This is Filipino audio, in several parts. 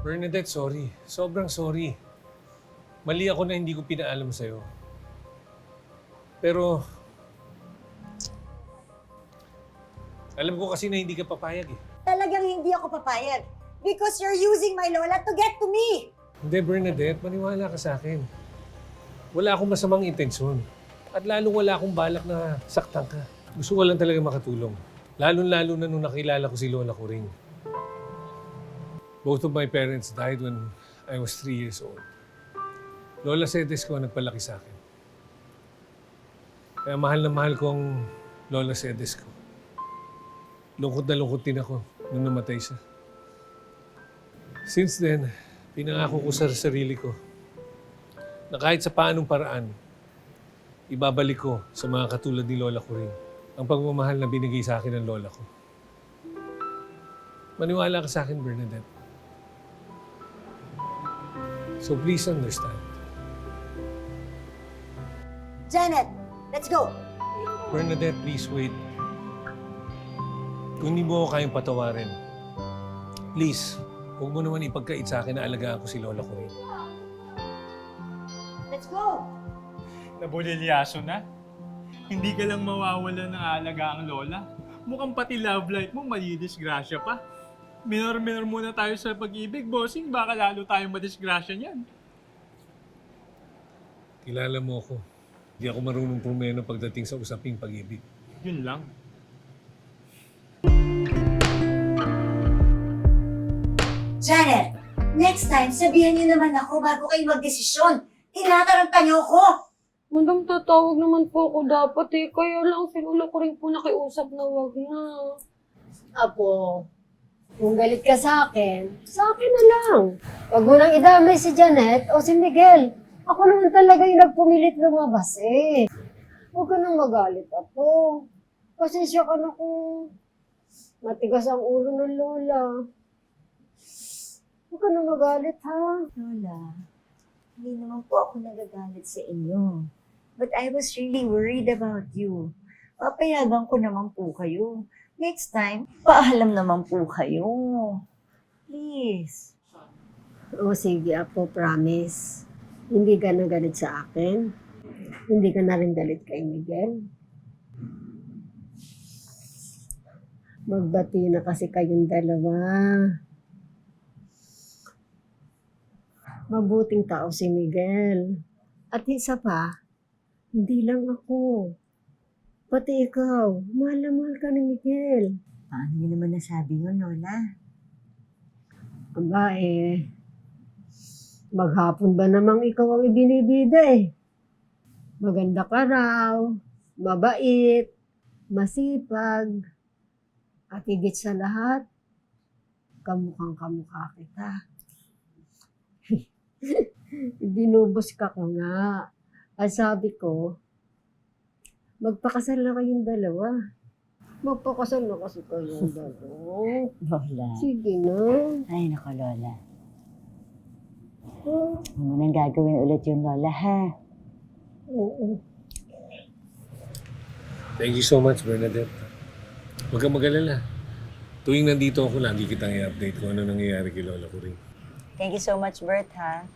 Bernadette, sorry. Sobrang sorry. Mali ako na hindi ko pinaalam sa'yo. Pero, alam ko kasi na hindi ka papayag eh. Talagang hindi ako papayag. Because you're using my lola to get to me! Hindi, Bernadette, maniwala ka sa akin. Wala akong masamang intensyon. At lalong wala akong balak na saktan ka. Gusto ko lang talaga makatulong. Lalo-lalo na nung nakilala ko si Lola Kuring. Both of my parents died when I was 3 years old. Lola Cedes ko ang nagpalaki sa akin. Kaya mahal na mahal ko ang Lola Cedes ko. Lungkot na lungkot din ako nung namatay siya. Since then, pinangako ko sa sarili ko na kahit sa paanong paraan, ibabalik ko sa mga katulad ni Lola Kuring ang pagmamahal na binigay sa akin ng lola ko. Maniwala ka sa akin, Bernadette. So please understand. Janet, let's go! Bernadette, please wait. Kung hindi mo ako kayang patawarin, please, huwag mo naman ipagkait sa akin na alagaan ko si Lola Kuring. Let's go! Nabulilyaso na. Hindi ka lang mawawala ng aalaga ang lola. Mukhang pati love life mo madidisgrasya pa. Minor-minor muna tayo sa pag-ibig, bossing. Baka lalo tayong madisgrasya niyan. Kilala mo ako. Hindi ako marunong pumeno pagdating sa usaping pag-ibig. Yun lang. Janet, next time, sabihan niyo naman ako bago kayo magdesisyon. Tinataranta niyo ako! Madam, tatawag naman po ako dapat eh. Kaya lang, sinula ko rin po nakiusap na wag na. Apo, kung galit ka sa akin na lang. Huwag mo nang idamay si Janet o si Miguel. Ako naman talaga yung nagpumilit lumabas eh. Huwag ka nang magalit, Apo. Pasensya ka na kung matigas ang ulo ng lola. Huwag ka nang magalit, ha? Lola, hindi naman po ako nagagalit sa inyo. But I was really worried about you. Papayagan ko naman po kayo. Next time, paalam naman po kayo. Please. O sige, Apo, promise. Hindi ka na galit sa akin. Hindi ka na rin galit kay Miguel. Magbati na kasi kayong dalawa. Mabuting tao si Miguel. At isa pa, hindi lang ako. Pati ikaw, mahal na mahal ka ni Miguel. Paano niyo naman nasabi yun, Lola? Aba maghapon ba namang ikaw ang ibinibida eh? Maganda ka raw, mabait, masipag, at higit sa lahat, kamukhang kamukha kita. Binubos ka ko nga. At sabi ko, magpakasal na kayong dalawa. Magpakasal na kasi kayong dalawa. Lola. Sige na. Ay, nako, Lola. Oh, Huwag mo nang gagawin ulit yung Lola, ha? oo. Thank you so much, Bernadette. Huwag kang mag-alala. Tuwing nandito ako, lagi kitang i-update kung ano nangyayari kay Lola Kuring. Thank you so much, Bert, ha?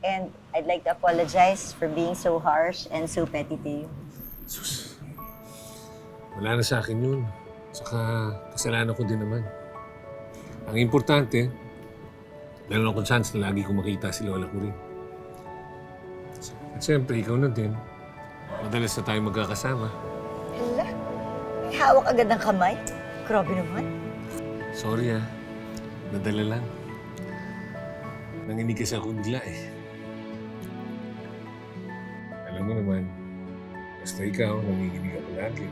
And I'd like to apologize for being so harsh and so petty to you. Sus, wala na sa akin yun. Saka kasalanan ko din naman. Ang importante, meron akong chance na lagi ko makita si Lola Kuring. At siyempre, ikaw na din. Madalas na tayo magkakasama. Hala, may hawak agad ng kamay. Grabe naman. Sorry nadala lang. Nanginig kasi ako bigla eh. Alam mo naman, basta ikaw, nanginginig ako lagi.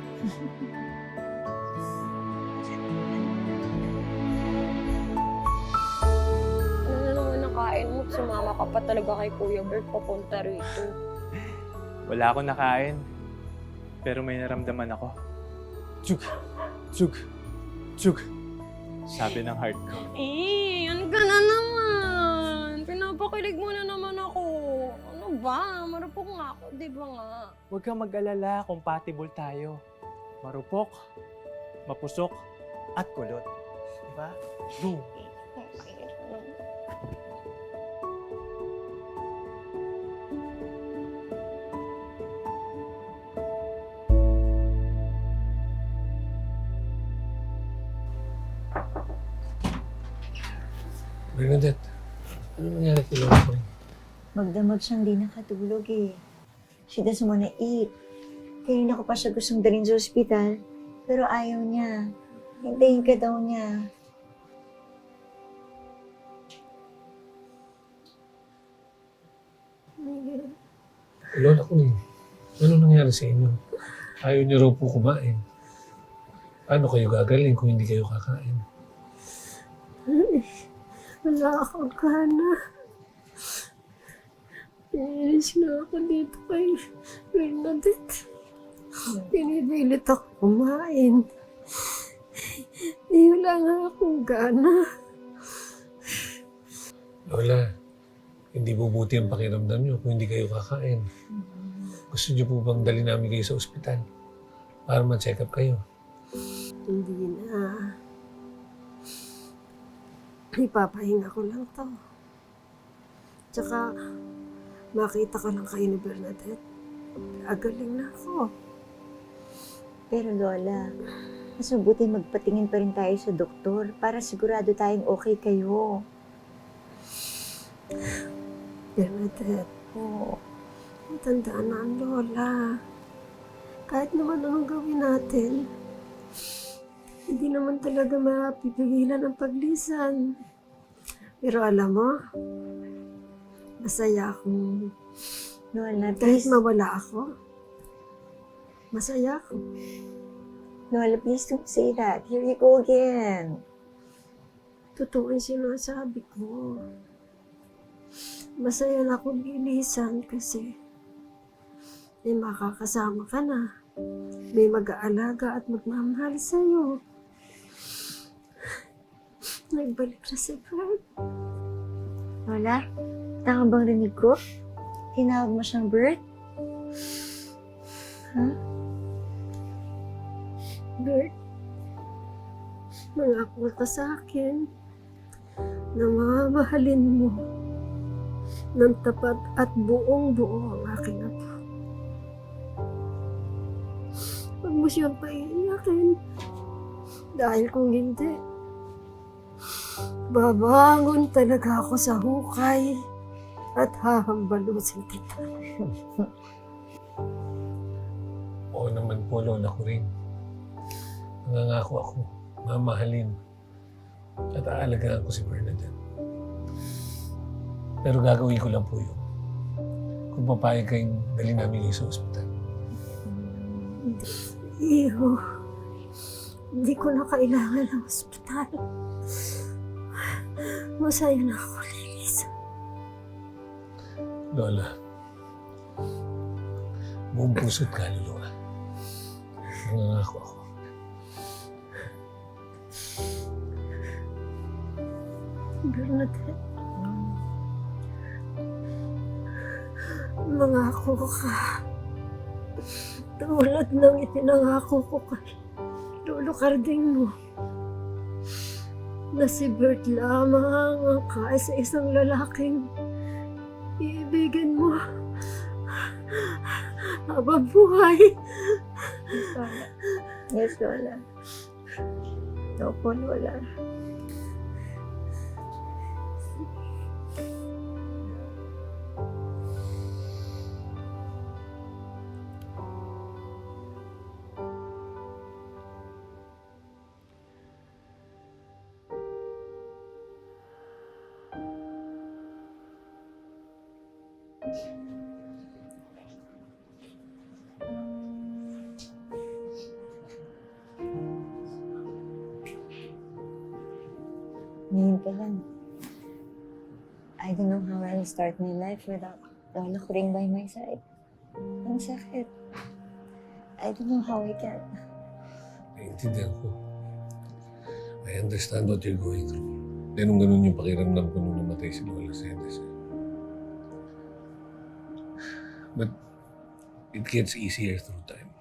Ano na naman nakain mo? Sumama ka pa talaga kay Kuya Bert papunta rito. Wala akong nakain. Pero may naramdaman ako. Tsug! Tsug! Tsug! Sabi ng heart ko. Ano ka na naman? Pinapakilig mo na naman ako. Ano ba? Marupok nga ako, di ba nga? Huwag kang mag-alala, compatible tayo. Marupok, mapusok, at kulot. Diba? Boom! Bernadette, ano nangyari kay Lola Coring? Magdamag siyang di nakatulog eh. She doesn't wanna eat. Kanina ko pa siya gustong dalhin sa ospital, pero ayaw niya. Hintayin ka daw niya. Lola Coring, ano nangyari sa inyo? Ayaw niyo raw po kumain. Paano kayo gagaling kung hindi kayo kakain? Wala akong gana. Pinilis na ako dito kay Bernadette. Pinipilit ako kumain. Wala nga akong gana. Lola, hindi bubuti ang pakiramdam niyo kung hindi kayo kakain. Gusto niyo po bang dali namin kayo sa ospital para ma-check up kayo? Hindi na. Ipapahinga ko lang to. Tsaka, makita ka lang kayo ni Bernadette. Agaling na ako. Pero Lola, mas mabuti magpatingin pa rin tayo sa doktor para sigurado tayong okay kayo. Bernadette, Oo. tandaan na ang lola. Kahit naman anong gawin natin, hindi naman talaga mapipigilan ang paglisan. Pero alam mo, masaya akong Lola, kahit please. mawala ako. Masaya ako. Lola, please don't say that. Here you go again. Totoo yung sinasabi ko. Masaya na akong lilisan kasi may makakasama ka na. May mag-aalaga at magmamahal sa'yo. Nagbalik na si Bert. Lola, tama bang rinig ko? Tinawag mo siyang Bert? Ha? Bert, mangako ka sa akin na mamahalin mo ng tapat at buong-buo ang aking apo. Huwag mo siyang paiiyakin. Dahil kung hindi, babangon talaga ako sa hukay at hahambalusin kita. Oo naman po, Lola Coring. Nangangako ako, mamahalin at aalagaan ko si Bernadette. Pero gagawin ko lang po yun kung papayag kayong dali namin kayo sa ospital. Iyo, hindi ko na kailangan ng ospital. Masaya na ako, Lisa. Lola, buong puso't kaluluwa. Nangangako ako. Bernadette, mangako ka. Tulad ng ipinangako ko kay Lolo Carding mo na si Bert lamang ang kaisa-isang lalaking iibigin mo habang buhay. Lola. Yes, Lola. Opo, Lola. Ngayon pa lang. I don't know how I'll start my life without Lola Coring by my side. Ang sakit. I don't know how I can. Naiintindihan ko. I understand what you're going through. Ganun yung pakiramdam ko nung namatay si Lola Cedes. But it gets easier through time.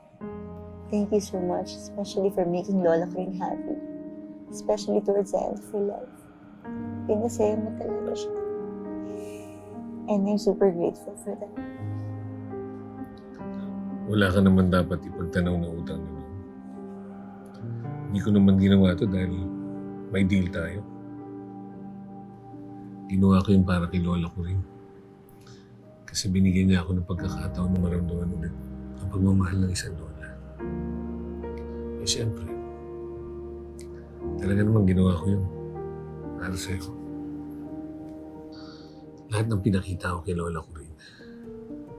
Thank you so much, especially for making Lola Coring happy. Especially towards the end of her life. Pinasaya mo talaga siya. And I'm super grateful for that. Wala ka naman dapat ipagtanaw na utang na loob. Hindi ko naman ginawa to dahil may deal tayo. Ginawa ko yun para kay Lola ko rin. Kasi binigyan niya ako ng pagkakataon na maramdaman ulit ang pagmamahal ng isang lola. Eh siyempre, talaga namang ginawa ko yun para sa'yo. Lahat ng pinakita ko kay Lola ko rin.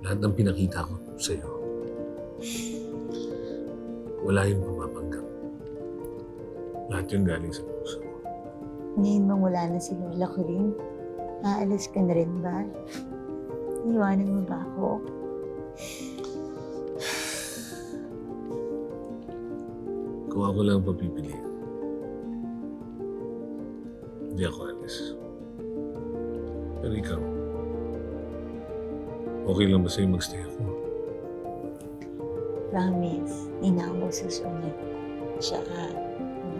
Lahat ng pinakita ko sa'yo. Wala yung mapapanggap. Lahat yun galing sa puso ko. Ngayon bang wala na si Lola ko rin? Aalis ka na rin ba? Iwanan mo ba ako? Kung ako lang papipiliin, hindi ako alis. Pero ikaw, okay lang ba sa'yo magstay ako? Promise, hindi na ako magsusunod. Tsaka,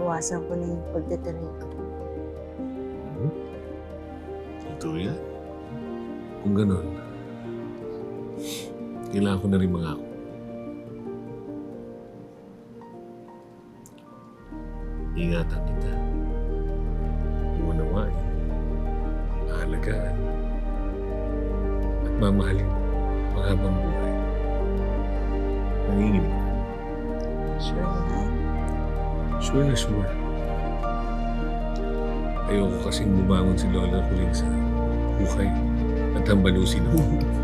bawasan ko na yung pagtataray ko. Ito yan. Kung ganun, kailangan ko na rin mangako. Ingatan kita. Unawain. Aalagaan. At mamahalin panghabang buhay. Nanginginig. Sure yan. Sure na sure. Ayoko kasing bumangon si Lola ko rin sa hukay at hambalusin ako.